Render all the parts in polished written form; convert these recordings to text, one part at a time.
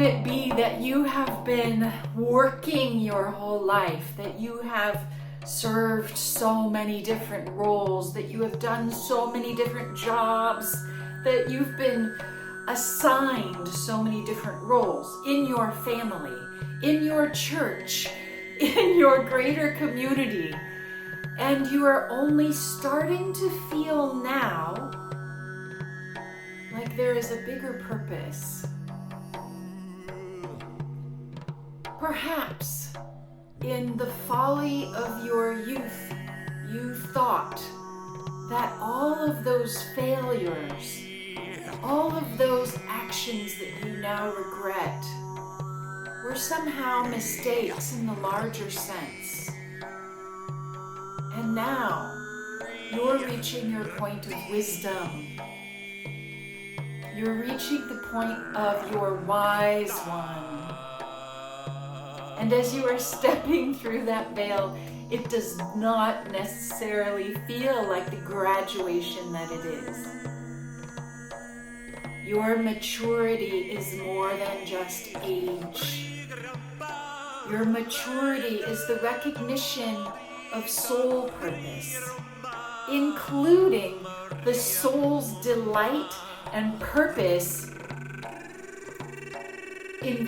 it be that you have been working your whole life, that you have served so many different roles, that you have done so many different jobs, that you've been assigned so many different roles in your family, in your church, in your greater community, and you are only starting to feel now like there is a bigger purpose. Perhaps in the folly of your youth, you thought that all of those failures, all of those actions that you now regret, were somehow mistakes in the larger sense. And now you're reaching your point of wisdom. You're reaching the point of your wise one. And as you are stepping through that veil, it does not necessarily feel like the graduation that it is. Your maturity is more than just age. Your maturity is the recognition of soul purpose, including the soul's delight and purpose in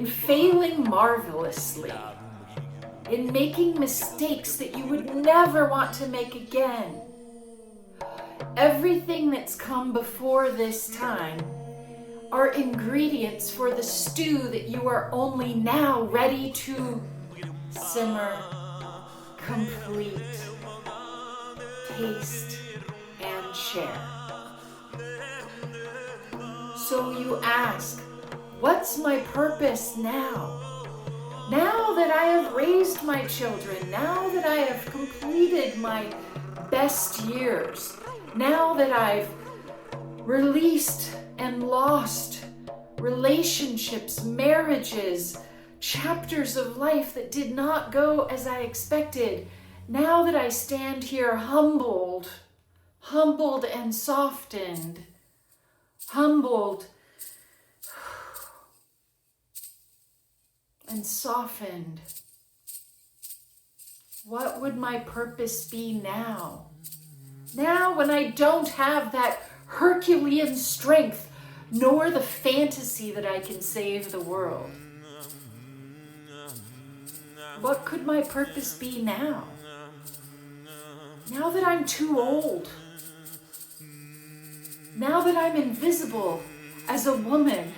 failing marvelously, in making mistakes that you would never want to make again. Everything that's come before this time are ingredients for the stew that you are only now ready to simmer, complete, taste, and share. So you ask, what's my purpose now? Now that I have raised my children, now that I have completed my best years, now that I've released and lost relationships, marriages, chapters of life that did not go as I expected, now that I stand here humbled and softened, humbled and softened, what would my purpose be now? Now when I don't have that Herculean strength, nor the fantasy that I can save the world. What could my purpose be now? Now that I'm too old. Now that I'm invisible as a woman,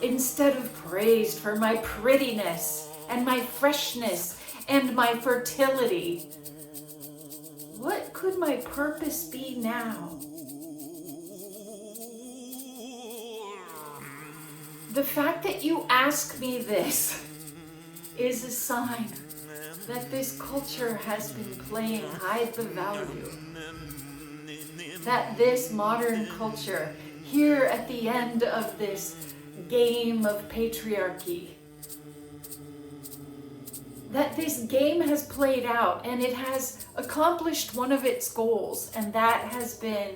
instead of praised for my prettiness and my freshness and my fertility. What could my purpose be now? The fact that you ask me this is a sign that this culture has been playing hide the value. That this modern culture, here at the end of this game of patriarchy, that this game has played out and it has accomplished one of its goals, and that has been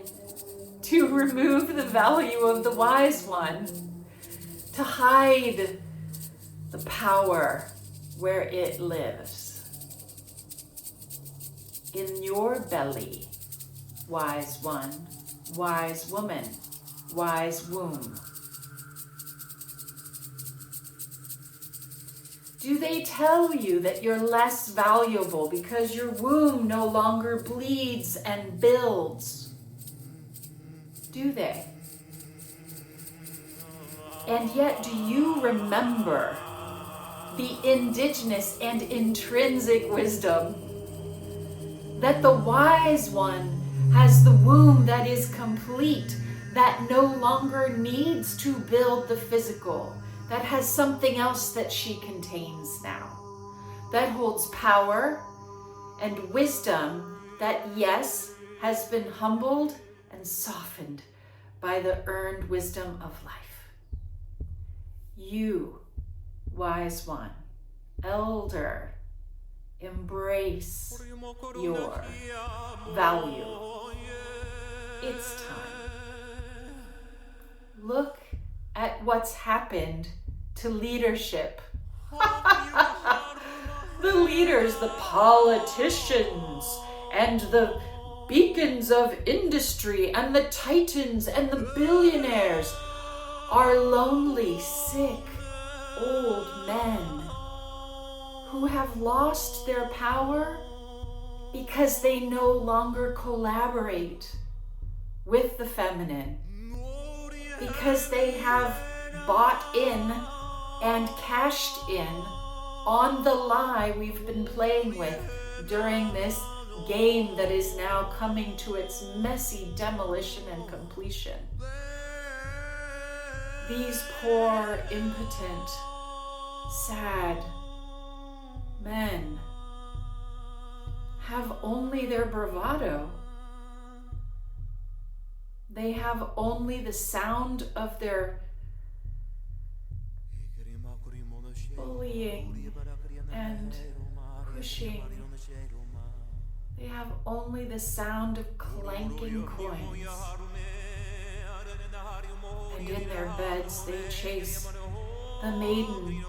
to remove the value of the wise one, to hide the power where it lives. In your belly, wise one, wise woman, wise womb. Do they tell you that you're less valuable because your womb no longer bleeds and builds? Do they? And yet, do you remember the indigenous and intrinsic wisdom that the wise one has the womb that is complete, that no longer needs to build the physical, that has something else that she contains now, that holds power and wisdom that, yes, has been humbled and softened by the earned wisdom of life. You, wise one, elder, embrace your value. It's time. Look at what's happened to leadership. The leaders, the politicians, and the beacons of industry, and the titans, and the billionaires are lonely, sick, old men who have lost their power because they no longer collaborate with the feminine, because they have bought in and cashed in on the lie we've been playing with during this game that is now coming to its messy demolition and completion. These poor, impotent, sad men have only their bravado. They have only the sound of their bullying and pushing. They have only the sound of clanking coins. And in their beds they chase the maiden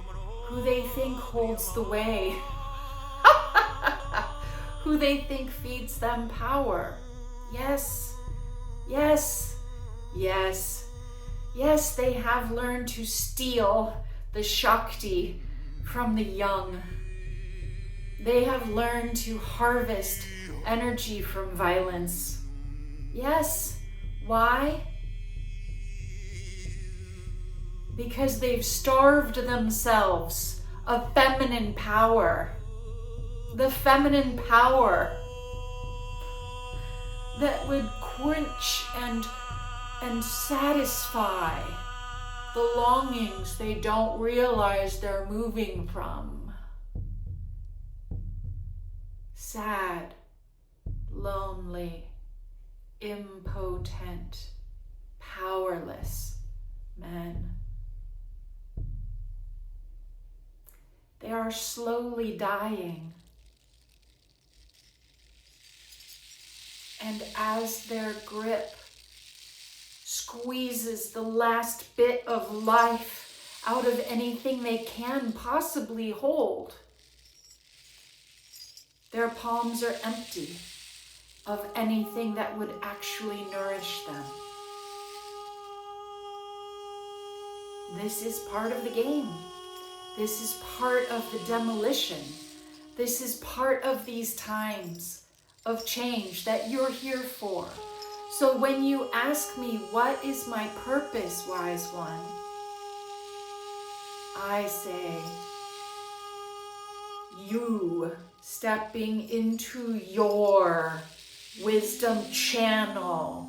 who they think holds the way, who they think feeds them power. Yes, yes, yes, yes, they have learned to steal the Shakti from the young. They have learned to harvest energy from violence. Yes, why? Because they've starved themselves of feminine power. The feminine power that would quench and satisfy the longings they don't realize they're moving from. Sad, lonely, impotent, powerless men. They are slowly dying. And as their grip squeezes the last bit of life out of anything they can possibly hold, their palms are empty of anything that would actually nourish them. This is part of the game. This is part of the demolition. This is part of these times of change that you're here for. So when you ask me, what is my purpose, wise one? I say, you stepping into your wisdom channel,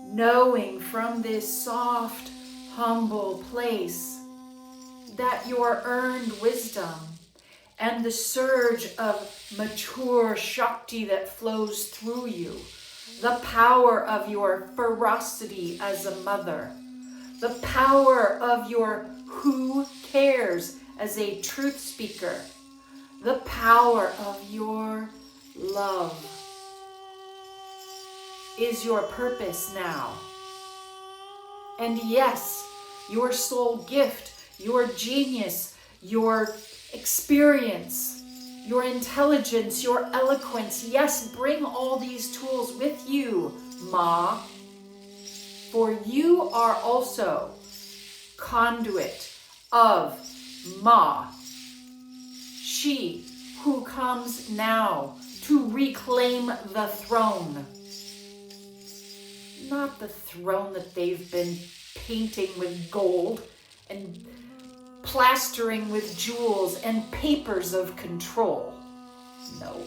knowing from this soft, humble place that your earned wisdom and the surge of mature Shakti that flows through you, the power of your ferocity as a mother, the power of your who cares as a truth speaker, the power of your love is your purpose now. And yes, your soul gift, your genius, your experience, your intelligence, your eloquence. Yes, bring all these tools with you, Ma. For you are also conduit of Ma. She who comes now to reclaim the throne. Not the throne that they've been painting with gold and plastering with jewels and papers of control. No.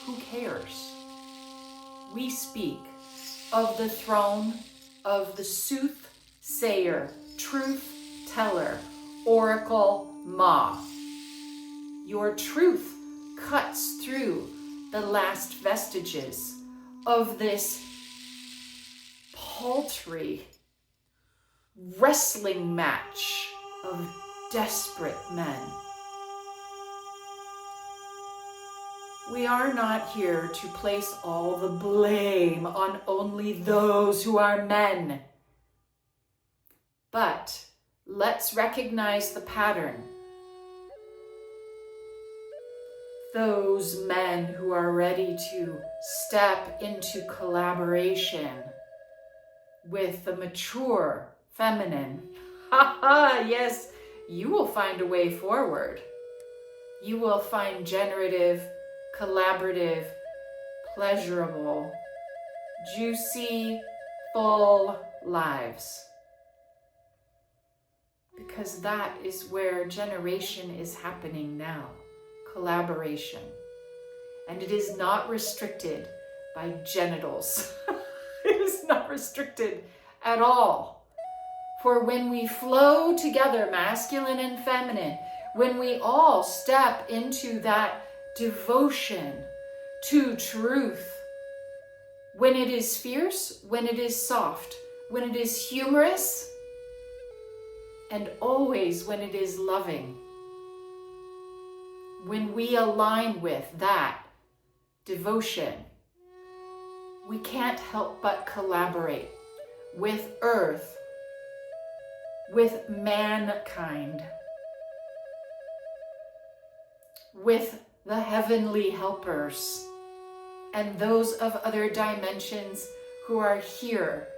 Who cares? We speak of the throne of the soothsayer, truth teller, Oracle Ma. Your truth cuts through the last vestiges of this paltry wrestling match of desperate men. We are not here to place all the blame on only those who are men. But let's recognize the pattern. Those men who are ready to step into collaboration with the mature feminine, yes, you will find a way forward. You will find generative, collaborative, pleasurable, juicy, full lives. Because that is where generation is happening now, collaboration. And it is not restricted by genitals. It is not restricted at all. For when we flow together, masculine and feminine, when we all step into that devotion to truth, when it is fierce, when it is soft, when it is humorous, and always when it is loving, when we align with that devotion, we can't help but collaborate with Earth, with mankind, with the heavenly helpers, and those of other dimensions who are here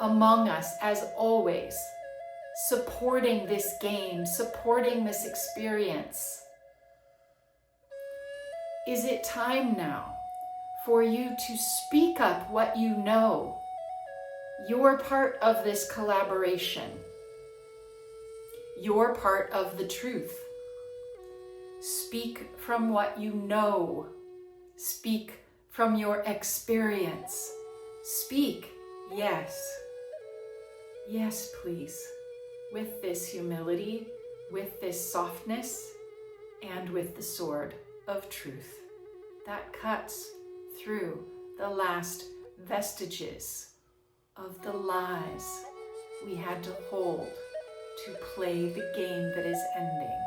among us as always, supporting this game, supporting this experience. Is it time now for you to speak up what you know? You're part of this collaboration. You're part of the truth. Speak from what you know. Speak from your experience. Speak, yes. Yes, please. With this humility, with this softness, and with the sword of truth that cuts through the last vestiges of the lies we had to hold to play the game that is ending.